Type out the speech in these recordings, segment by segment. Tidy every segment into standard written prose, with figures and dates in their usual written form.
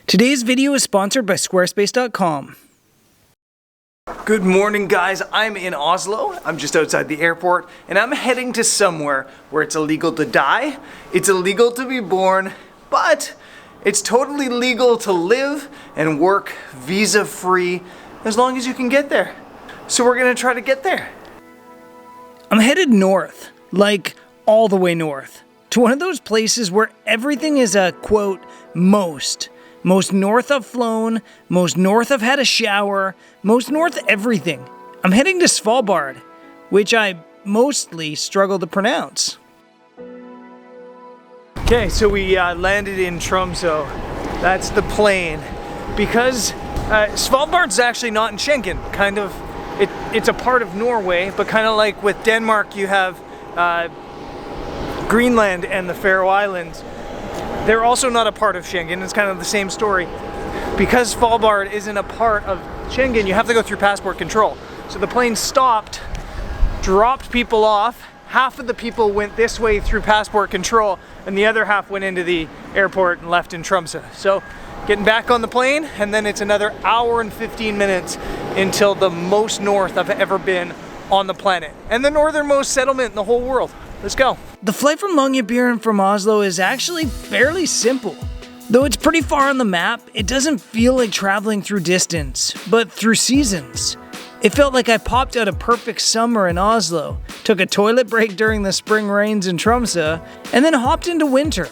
Today's video is sponsored by Squarespace.com. Good morning, guys. I'm in Oslo. I'm just outside the airport, and I'm heading to somewhere where it's illegal to die, it's illegal to be born, but it's totally legal to live and work visa-free as long as you can get there. So we're gonna try to get there. I'm headed north, like all the way north, to one of those places where everything is a, quote, most north I've flown, most north I've had a shower, most north everything. I'm heading to Svalbard, which I mostly struggle to pronounce. Okay, so we landed in Tromso. That's the plane. Because Svalbard's actually not in Schengen. It's a part of Norway, but kind of like with Denmark, you have Greenland and the Faroe Islands. They're also not a part of Schengen. It's kind of the same story. Because Svalbard isn't a part of Schengen, you have to go through passport control. So the plane stopped, dropped people off. Half of the people went this way through passport control, and the other half went into the airport and left in Tromso. So getting back on the plane, and then it's another hour and 15 minutes until the most north I've ever been on the planet. And the northernmost settlement in the whole world. Let's go. The flight from Longyearbyen from Oslo is actually fairly simple. Though it's pretty far on the map, it doesn't feel like traveling through distance, but through seasons. It felt like I popped out a perfect summer in Oslo, took a toilet break during the spring rains in Tromso, and then hopped into winter.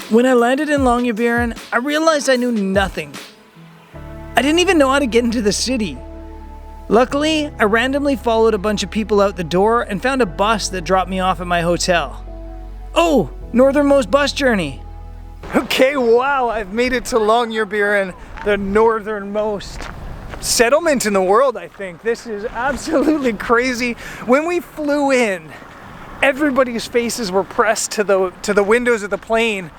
When I landed in Longyearbyen, I realized I knew nothing. I didn't even know how to get into the city. Luckily, I randomly followed a bunch of people out the door and found a bus that dropped me off at my hotel. Oh, Northernmost bus journey. Okay, wow, I've made it to Longyearbyen, the northernmost settlement in the world, I think. This is absolutely crazy. When we flew in, everybody's faces were pressed to the windows of the plane.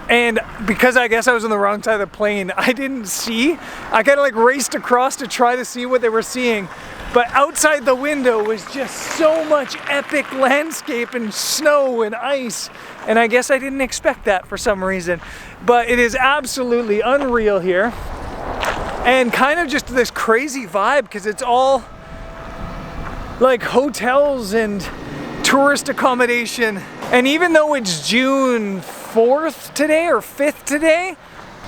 And because I guess I was on the wrong side of the plane, I didn't see. I kind of like raced across to try to see what they were seeing. But outside the window was just so much epic landscape and snow and ice. And I guess I didn't expect that for some reason. But it is absolutely unreal here. And kind of just this crazy vibe because it's all like hotels and tourist accommodation. And even though it's June 4th today or 5th today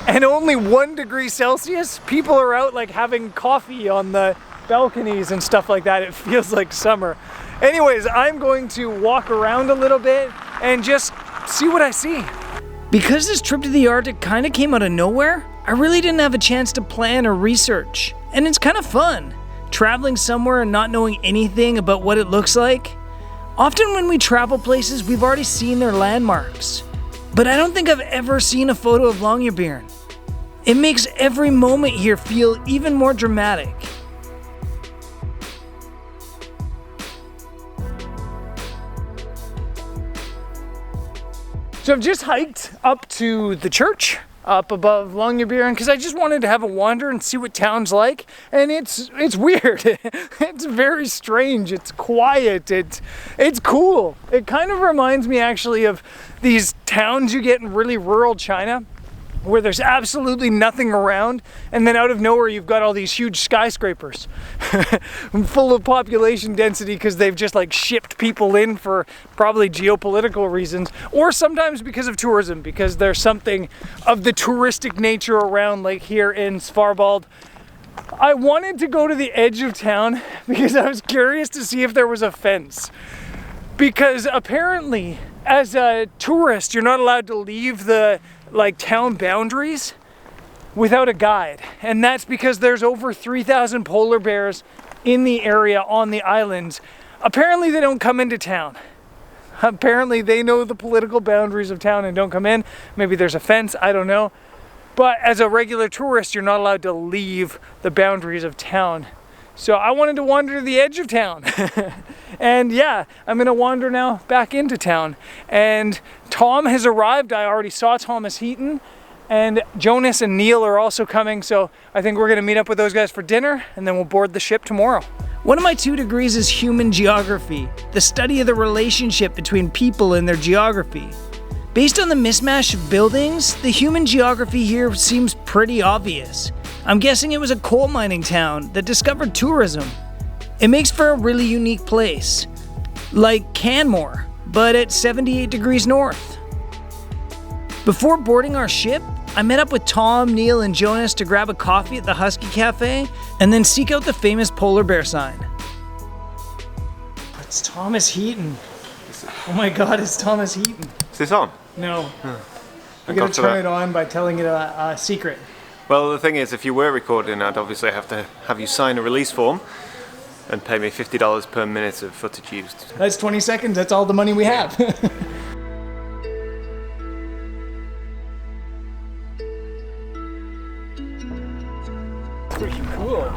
and only 1 degree Celsius, people are out like having coffee on the balconies and stuff like that. It feels like summer. Anyways, I'm going to walk around a little bit and just see what I see. Because this trip to the Arctic kind of came out of nowhere, I really didn't have a chance to plan or research. And it's kind of fun, traveling somewhere and not knowing anything about what it looks like. Often when we travel places, we've already seen their landmarks. But I don't think I've ever seen a photo of Longyearbyen. It makes every moment here feel even more dramatic. So I've just hiked up to the church up above Longyearbyen because I just wanted to have a wander and see what town's like, and it's weird. It's very strange. It's quiet. It's cool. It kind of reminds me actually of these towns you get in really rural China where there's absolutely nothing around, and then out of nowhere you've got all these huge skyscrapers full of population density because they've just like shipped people in for probably geopolitical reasons, or sometimes because of tourism, because there's something of the touristic nature around, like here in Svalbard. I wanted to go to the edge of town because I was curious to see if there was a fence, because apparently as a tourist you're not allowed to leave the town boundaries without a guide, and that's because there's over 3,000 polar bears in the area on the islands. Apparently they don't come into town. Apparently they know the political boundaries of town and don't come in. Maybe there's a fence, I don't know. But as a regular tourist, you're not allowed to leave the boundaries of town. So I wanted to wander to the edge of town. And yeah, I'm gonna wander now back into town. And Tom has arrived. I already saw Thomas Heaton. And Jonas and Neil are also coming. So I think we're gonna meet up with those guys for dinner, and then we'll board the ship tomorrow. One of my 2 degrees is human geography, the study of the relationship between people and their geography. Based on the mismatch of buildings, the human geography here seems pretty obvious. I'm guessing it was a coal mining town that discovered tourism. It makes for a really unique place, like Canmore, but at 78 degrees north. Before boarding our ship, I met up with Tom, Neil, and Jonas to grab a coffee at the Husky Cafe and then seek out the famous polar bear sign. It's Thomas Heaton. Oh my god, it's Thomas Heaton. Is this on? No. I'm going to turn it on by telling it a secret. Well, the thing is, if you were recording, I'd obviously have to have you sign a release form and pay me $50 per minute of footage used. That's 20 seconds, that's all the money we have. Pretty cool.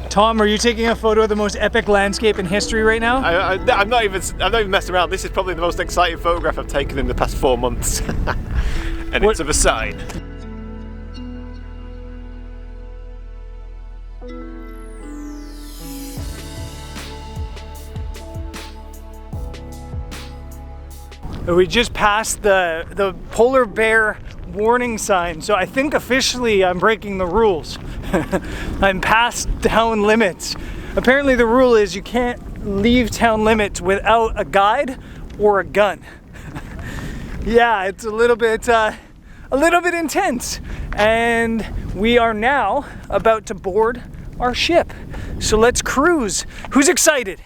Tom, are you taking a photo of the most epic landscape in history right now? I'm not even messing around. This is probably the most exciting photograph I've taken in the past 4 months. And it's of a sign. We just passed the polar bear warning sign, so I think officially I'm breaking the rules. I'm past town limits. Apparently the rule is you can't leave town limits without a guide or a gun. Yeah, it's a little bit intense. And we are now about to board our ship. So let's cruise. Who's excited?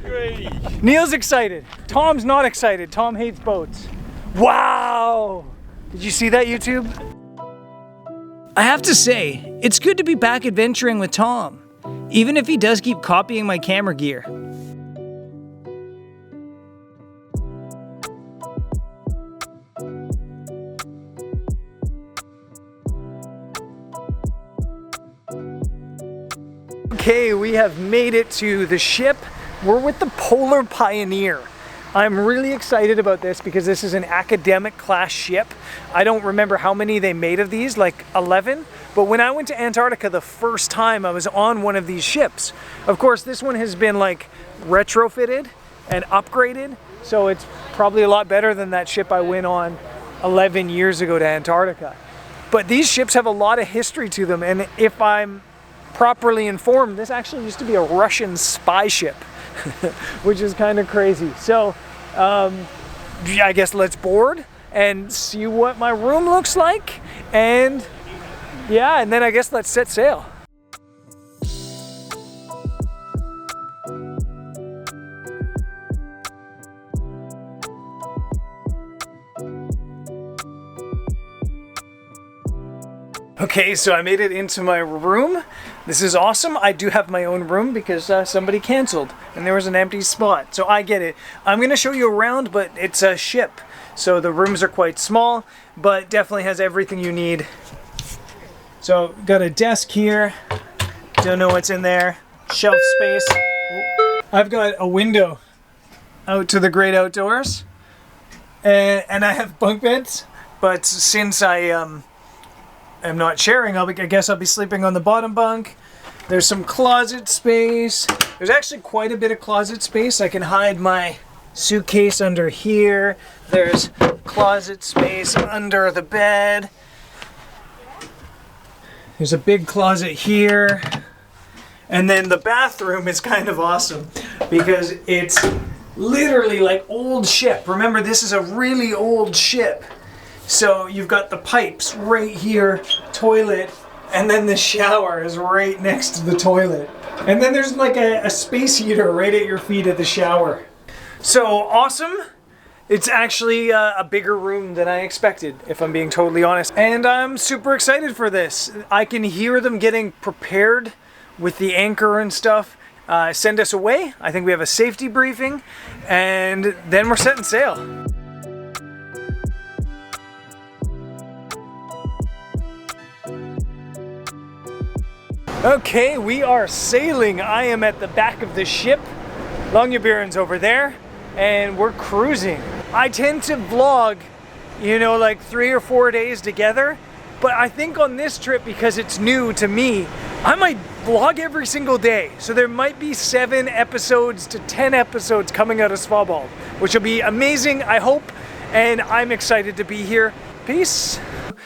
Hooray. Neil's excited. Tom's not excited. Tom hates boats. Wow! Did you see that, YouTube? I have to say, it's good to be back adventuring with Tom, even if he does keep copying my camera gear. Okay, we have made it to the ship. We're with the Polar Pioneer. I'm really excited about this because this is an academic class ship. I don't remember how many they made of these, like 11. But when I went to Antarctica the first time, I was on one of these ships. Of course, this one has been like retrofitted and upgraded. So it's probably a lot better than that ship I went on 11 years ago to Antarctica. But these ships have a lot of history to them. And if I'm properly informed, this actually used to be a Russian spy ship. Which is kind of crazy. So I guess let's board and see what my room looks like, and yeah, and then I guess let's set sail. Okay, so I made it into my room. This is awesome. I do have my own room because somebody canceled and there was an empty spot. So I get it. I'm going to show you around, but it's a ship. So the rooms are quite small, but definitely has everything you need. So got a desk here. Don't know what's in there. Shelf space. I've got a window out to the great outdoors. And I have bunk beds. But since I'm not sharing, I guess I'll be sleeping on the bottom bunk. There's some closet space. There's actually quite a bit of closet space. I can hide my suitcase under here. There's closet space under the bed. There's a big closet here. And then the bathroom is kind of awesome because it's literally like old ship. Remember, this is a really old ship. So you've got the pipes right here, toilet, and then the shower is right next to the toilet. And then there's like a space heater right at your feet at the shower. So awesome. It's actually a bigger room than I expected, if I'm being totally honest. And I'm super excited for this. I can hear them getting prepared with the anchor and stuff. Send us away. I think we have a safety briefing, and then we're setting sail. Okay, we are sailing. I am at the back of the ship. Longyearbyen's over there, and we're cruising. I tend to vlog, you know, like 3 or 4 days together, but I think on this trip, because it's new to me, I might vlog every single day. So there might be 7 episodes to 10 episodes coming out of Svalbard, which will be amazing, I hope, and I'm excited to be here. Peace.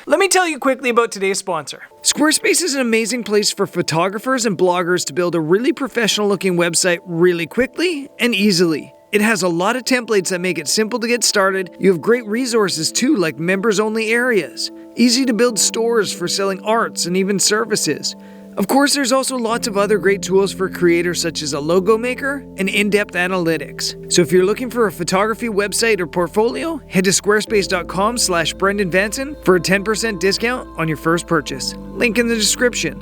Let me tell you quickly about today's sponsor. Squarespace is an amazing place for photographers and bloggers to build a really professional looking website really quickly and easily. It has a lot of templates that make it simple to get started. You have great resources too, like members only areas, easy to build stores for selling arts and even services. Of course, there's also lots of other great tools for creators such as a logo maker and in-depth analytics. So if you're looking for a photography website or portfolio, head to squarespace.com/BrendanVanson for a 10% discount on your first purchase. Link in the description.